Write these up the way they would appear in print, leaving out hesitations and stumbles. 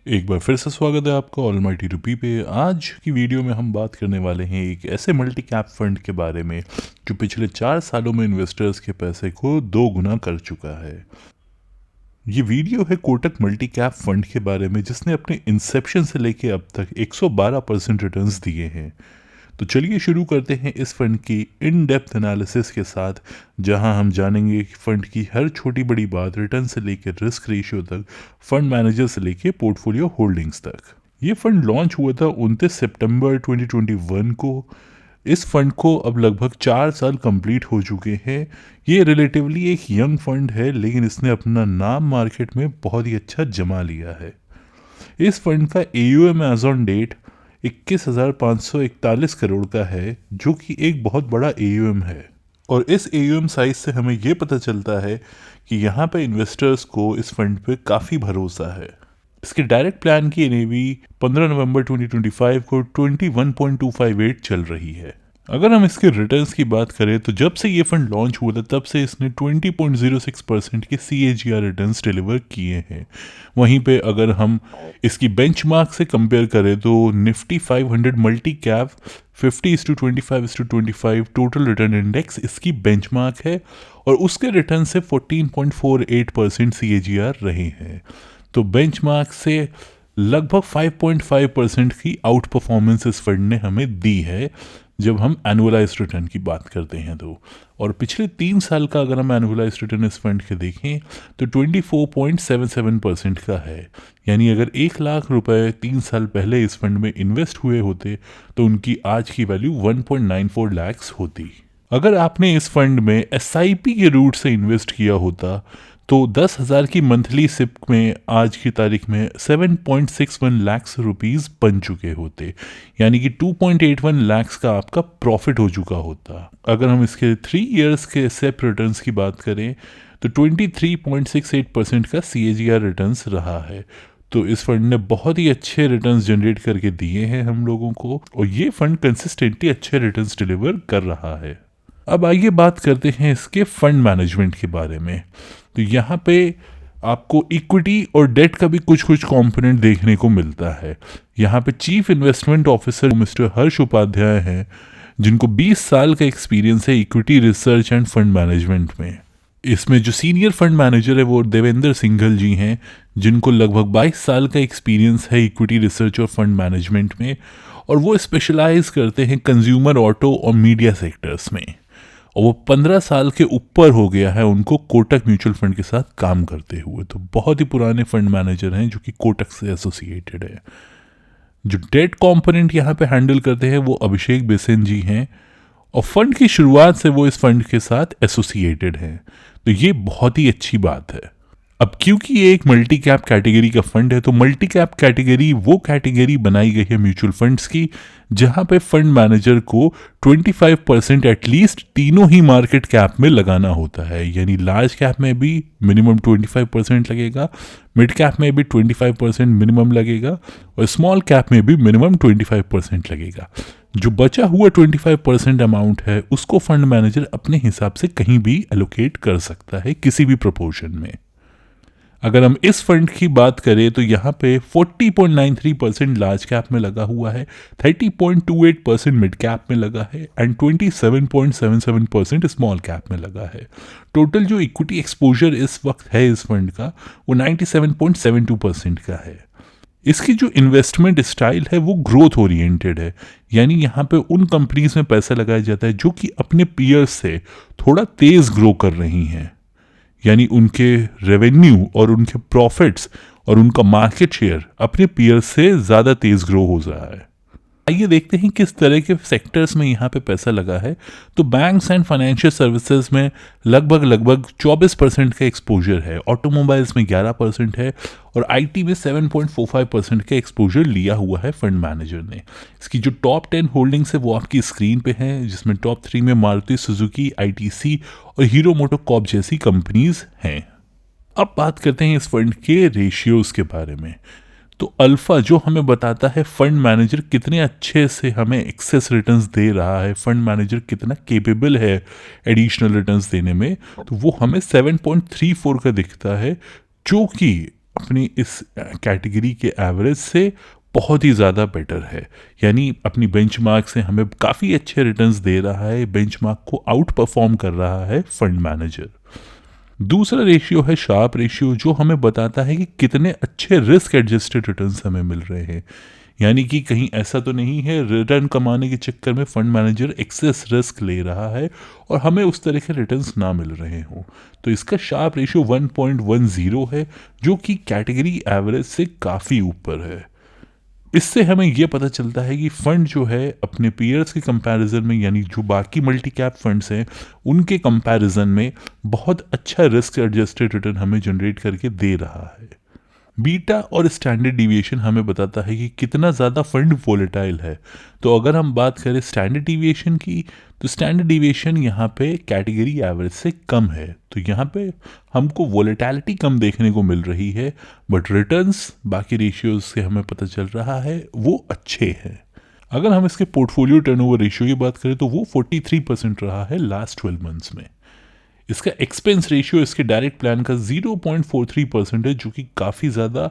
एक बार फिर से स्वागत है आपका ऑलमाइटी रुपी पे। आज की वीडियो में हम बात करने वाले हैं एक ऐसे मल्टी कैप फंड के बारे में जो पिछले 4 सालों में इन्वेस्टर्स के पैसे को 2 गुना कर चुका है। ये वीडियो है कोटक मल्टी कैप फंड के बारे में जिसने अपने इंसेप्शन से लेके अब तक 112% रिटर्न्स दिए हैं। तो चलिए शुरू करते हैं इस फंड की इन डेप्थ एनालिसिस के साथ, जहां हम जानेंगे कि फंड की हर छोटी बड़ी बात, रिटर्न से लेकर रिस्क रेशियो तक, फंड मैनेजर से लेकर पोर्टफोलियो होल्डिंग्स तक। ये फंड लॉन्च हुआ था 29 सितंबर 2021 को। इस फंड को अब लगभग 4 साल कंप्लीट हो चुके हैं। ये रिलेटिवली एक यंग फंड है, लेकिन इसने अपना नाम मार्केट में बहुत ही अच्छा जमा लिया है। इस फंड का AUM as on date 21,541 crore का है, जो कि एक बहुत बड़ा AUM है। और इस AUM साइज से हमें यह पता चलता है कि यहाँ पे इन्वेस्टर्स को इस फंड पे काफ़ी भरोसा है। इसके डायरेक्ट प्लान की NAV 15 नवंबर 2025 को 21.258 चल रही है। अगर हम इसके रिटर्न्स की बात करें तो जब से ये फंड लॉन्च हुआ था तब से इसने 20.06% के CAGR रिटर्न्स डिलीवर किए हैं। वहीं पे अगर हम इसकी बेंचमार्क से कंपेयर करें तो Nifty 500 multi cap 50:25:25 total return index इसकी बेंचमार्क है और उसके रिटर्न से 14.48% CAGR रहे हैं। तो बेंचमार्क से लगभग 5.5% की आउट परफॉर्मेंस इस फंड ने हमें दी है जब हम एनुअलाइज रिटर्न की बात करते हैं तो। और पिछले 3 साल का अगर हम एनुअलाइज रिटर्न इस फंड के देखें तो 24.77% का है। यानी अगर 1 लाख रुपए 3 साल पहले इस फंड में इन्वेस्ट हुए होते तो उनकी आज की वैल्यू 1.94 लाख होती। अगर आपने इस फंड में SIP के रूट से इन्वेस्ट किया होता तो 10,000 की मंथली सिप में आज की तारीख में 7.61 लाख रुपीज़ बन चुके होते। यानी कि 2.81 लाख का आपका प्रॉफिट हो चुका होता। अगर हम इसके 3 इयर्स के सेप रिटर्न्स की बात करें तो 23.68% का CAGR रिटर्न्स रहा है। तो इस फंड ने बहुत ही अच्छे रिटर्न्स जनरेट करके दिए हैं हम लोगों को, और ये फंड कंसिस्टेंटली अच्छे रिटर्न्स डिलीवर कर रहा है। अब आइए बात करते हैं इसके फंड मैनेजमेंट के बारे में। तो यहाँ पे आपको इक्विटी और डेट का भी कुछ कुछ कंपोनेंट देखने को मिलता है। यहाँ पे चीफ इन्वेस्टमेंट ऑफिसर मिस्टर हर्ष उपाध्याय हैं, जिनको 20 साल का एक्सपीरियंस है equity research end fund management में। इसमें जो सीनियर फंड मैनेजर है वो देवेंद्र सिंघल जी हैं, जिनको लगभग 22 साल का एक्सपीरियंस है इक्विटी रिसर्च और फंड मैनेजमेंट में, और वो स्पेशलाइज करते हैं कंज्यूमर, ऑटो और मीडिया सेक्टर्स में। और वो 15 साल के ऊपर हो गया है उनको कोटक म्यूचुअल फंड के साथ काम करते हुए। तो बहुत ही पुराने फंड मैनेजर हैं जो कि कोटक से एसोसिएटेड है। जो डेट कंपोनेंट यहाँ पे हैंडल करते हैं वो अभिषेक बेसेन जी हैं, और फंड की शुरुआत से वो इस फंड के साथ एसोसिएटेड हैं। तो ये बहुत ही अच्छी बात है। अब क्योंकि ये एक मल्टी कैप कैटेगरी का फंड है, तो मल्टी कैप कैटेगरी वो कैटेगरी बनाई गई है म्यूचुअल फंड्स की जहां पे फंड मैनेजर को 25% एटलीस्ट तीनों ही मार्केट कैप में लगाना होता है। यानी लार्ज कैप में भी मिनिमम 25% लगेगा, मिड कैप में भी 25% मिनिमम लगेगा, और स्मॉल कैप में भी मिनिमम 25% लगेगा। जो बचा हुआ 25% अमाउंट है उसको फंड मैनेजर अपने हिसाब से कहीं भी एलोकेट कर सकता है किसी भी प्रोपोर्शन में। अगर हम इस फंड की बात करें तो यहाँ पे 40.93% लार्ज कैप में लगा हुआ है, 30.28% मिड कैप में लगा है एंड 27.77% स्मॉल कैप में लगा है। टोटल जो इक्विटी एक्सपोजर इस वक्त है इस फंड का वो 97.72% का है। इसकी जो इन्वेस्टमेंट स्टाइल है वो ग्रोथ ओरिएंटेड है। यानी यहाँ पे उन कंपनीज में पैसा लगाया जाता है जो कि अपने पीयर्स से थोड़ा तेज ग्रो कर रही हैं। यानी उनके रेवेन्यू और उनके प्रॉफिट्स और उनका मार्केट शेयर अपने पीयर से ज़्यादा तेज ग्रो हो रहा है। आइए देखते हैं किस तरह के सेक्टर्स में यहाँ पे पैसा लगा है। तो बैंक्स एंड फाइनेंशियल सर्विसेज में लगभग 24% का एक्सपोजर है, ऑटोमोबाइल्स में 11% है, और IT में 7.45% का एक्सपोजर लिया हुआ है फंड मैनेजर ने। इसकी जो टॉप 10 होल्डिंग्स है वो आपकी स्क्रीन पे हैं, जिसमें टॉप 3 में मारुति सुजुकी, ITC और हीरो मोटोकॉर्प जैसी कंपनीज हैं। अब बात करते हैं इस फंड के रेशियोज के बारे में। तो अल्फा जो हमें बताता है फंड मैनेजर कितने अच्छे से हमें एक्सेस रिटर्न्स दे रहा है, फंड मैनेजर कितना केपेबल है एडिशनल रिटर्न्स देने में, तो वो हमें 7.34 का दिखता है, जो कि अपनी इस कैटेगरी के एवरेज से बहुत ही ज़्यादा बेटर है, यानी अपनी बेंचमार्क से हमें काफ़ी अच्छे रिटर्न्स दे रहा है, बेंचमार्क को आउट परफॉर्म कर रहा है फंड मैनेजर। दूसरा रेशियो है शार्प रेशियो, जो हमें बताता है कि कितने अच्छे रिस्क एडजस्टेड रिटर्न्स हमें मिल रहे हैं, यानी कि कहीं ऐसा तो नहीं है रिटर्न कमाने के चक्कर में फंड मैनेजर एक्सेस रिस्क ले रहा है और हमें उस तरह के रिटर्न्स ना मिल रहे हों। तो इसका शार्प रेशियो 1.10 है, जो कि कैटेगरी एवरेज से काफ़ी ऊपर है। इससे हमें यह पता चलता है कि फंड जो है अपने पीयर्स के कंपैरिजन में, यानी जो बाकी मल्टी कैप फंड्स हैं उनके कंपैरिजन में बहुत अच्छा रिस्क एडजस्टेड रिटर्न हमें जनरेट करके दे रहा है। बीटा और स्टैंडर्ड डिविएशन हमें बताता है कि कितना ज़्यादा फंड वोलेटाइल है। तो अगर हम बात करें स्टैंडर्ड डिविएशन की, तो स्टैंडर्ड डिविएशन यहाँ पे कैटेगरी एवरेज से कम है, तो यहाँ पे हमको वोलेटैलिटी कम देखने को मिल रही है, बट रिटर्न्स बाकी रेशियोज से हमें पता चल रहा है वो अच्छे हैं। अगर हम इसके पोर्टफोलियो टर्नओवर रेशियो की बात करें तो वो 43% रहा है लास्ट 12 मंथ्स में। इसका एक्सपेंस रेशियो इसके डायरेक्ट प्लान का 0.43% है, जो कि काफ़ी ज़्यादा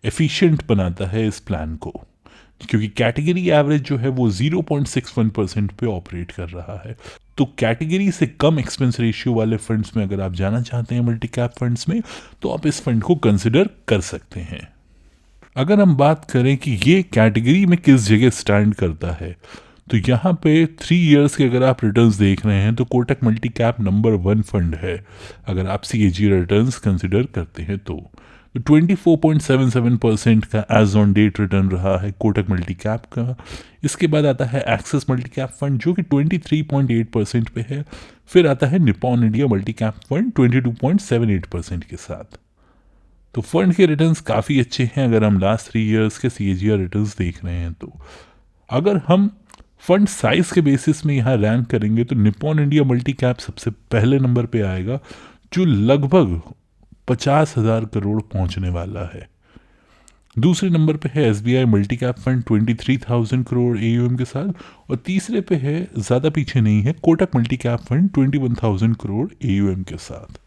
एफिशिएंट बनाता है इस प्लान को, क्योंकि कैटेगरी एवरेज जो है वो 0.61% पे ऑपरेट कर रहा है। तो कैटेगरी से कम एक्सपेंस रेशियो वाले फंड्स में अगर आप जाना चाहते हैं मल्टी कैप फंड्स में, तो आप इस फंड को कंसिडर कर सकते हैं। अगर हम बात करें कि ये कैटेगरी में किस जगह स्टैंड करता है, तो यहाँ पे 3 इयर्स के अगर आप रिटर्न्स देख रहे हैं तो Kotak multi cap number 1 fund है, अगर आप CAG रिटर्न्स कंसिडर करते हैं तो 24.77% का एज ऑन डेट रिटर्न रहा है कोटक मल्टी कैप का। इसके बाद आता है एक्सिस मल्टी कैप फंड जो कि 23.8% पे है। फिर आता है Nippon India multi cap fund 22.78% के साथ। तो फंड के रिटर्न्स काफ़ी अच्छे हैं अगर हम लास्ट 3 इयर्स के CAGR रिटर्न्स देख रहे हैं तो। अगर हम फंड साइज के बेसिस में यहाँ रैंक करेंगे तो निप्पॉन इंडिया मल्टी कैप सबसे पहले नंबर पे आएगा, जो लगभग 50,000 करोड़ पहुँचने वाला है। दूसरे नंबर पे है SBI multi cap fund 23,000 crore AUM के साथ, और तीसरे पे है, ज़्यादा पीछे नहीं है, Kotak multi cap fund 21,000 crore AUM के साथ।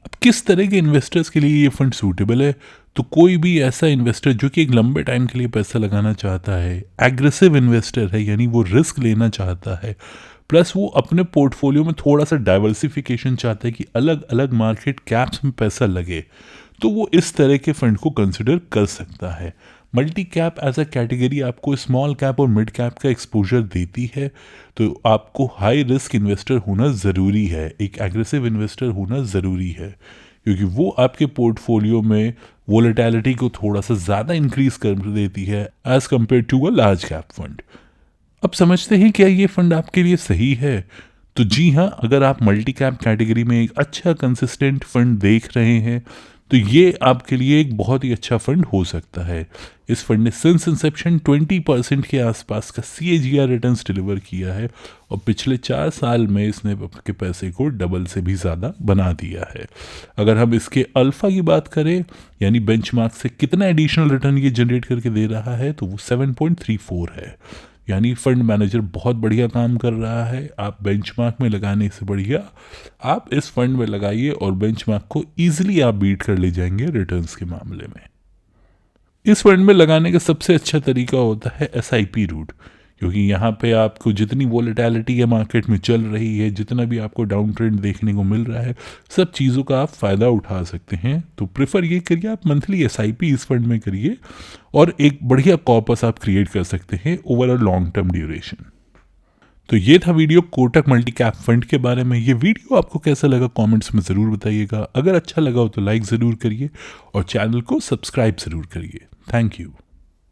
अब किस तरह के इन्वेस्टर्स के लिए ये फंड सूटेबल है, तो कोई भी ऐसा इन्वेस्टर जो कि एक लंबे टाइम के लिए पैसा लगाना चाहता है, एग्रेसिव इन्वेस्टर है, यानी वो रिस्क लेना चाहता है, प्लस वो अपने पोर्टफोलियो में थोड़ा सा डाइवर्सिफिकेशन चाहता है कि अलग अलग मार्केट कैप्स में पैसा लगे, तो वो इस तरह के फंड को कंसिडर कर सकता है। Multi cap as a category आपको स्मॉल कैप और मिड कैप का एक्सपोजर देती है, तो आपको हाई रिस्क इन्वेस्टर होना ज़रूरी है, एक एग्रेसिव इन्वेस्टर होना ज़रूरी है, क्योंकि वो आपके पोर्टफोलियो में वोलेटिलिटी को थोड़ा सा ज़्यादा इंक्रीज कर देती है as compare to a large cap fund. अब समझते हैं क्या ये फंड आपके लिए सही है? तो जी हाँ, अगर आप मल्टी कैप कैटेगरी में एक अच्छा कंसिस्टेंट फंड देख रहे हैं तो ये आपके लिए एक बहुत ही अच्छा फंड हो सकता है। इस फंड ने सिंस इंसेप्शन 20% के आसपास का CAGR रिटर्न्स डिलीवर किया है, और पिछले 4 साल में इसने आपके पैसे को डबल से भी ज़्यादा बना दिया है। अगर हम इसके अल्फ़ा की बात करें, यानी बेंचमार्क से कितना एडिशनल रिटर्न ये जनरेट करके दे रहा है, तो वो 7.34 है, यानी फंड मैनेजर बहुत बढ़िया काम कर रहा है। आप बेंचमार्क में लगाने से बढ़िया आप इस फंड में लगाइए और बेंचमार्क को ईजिली आप बीट कर ले जाएंगे रिटर्न्स के मामले में। इस फंड में लगाने का सबसे अच्छा तरीका होता है SIP रूट, क्योंकि यहाँ पे आपको जितनी वोलेटिलिटी है मार्केट में चल रही है, जितना भी आपको डाउन ट्रेंड देखने को मिल रहा है, सब चीज़ों का आप फ़ायदा उठा सकते हैं। तो प्रेफर ये करिए आप मंथली SIP इस फंड में करिए, और एक बढ़िया कॉर्पस आप क्रिएट कर सकते हैं over a long term duration. तो ये था video Kotak multi cap fund के बारे में। ये वीडियो आपको कैसा लगा कमेंट्स में ज़रूर बताइएगा। अगर अच्छा लगा हो तो लाइक ज़रूर करिए और चैनल को सब्सक्राइब ज़रूर करिए। Thank you.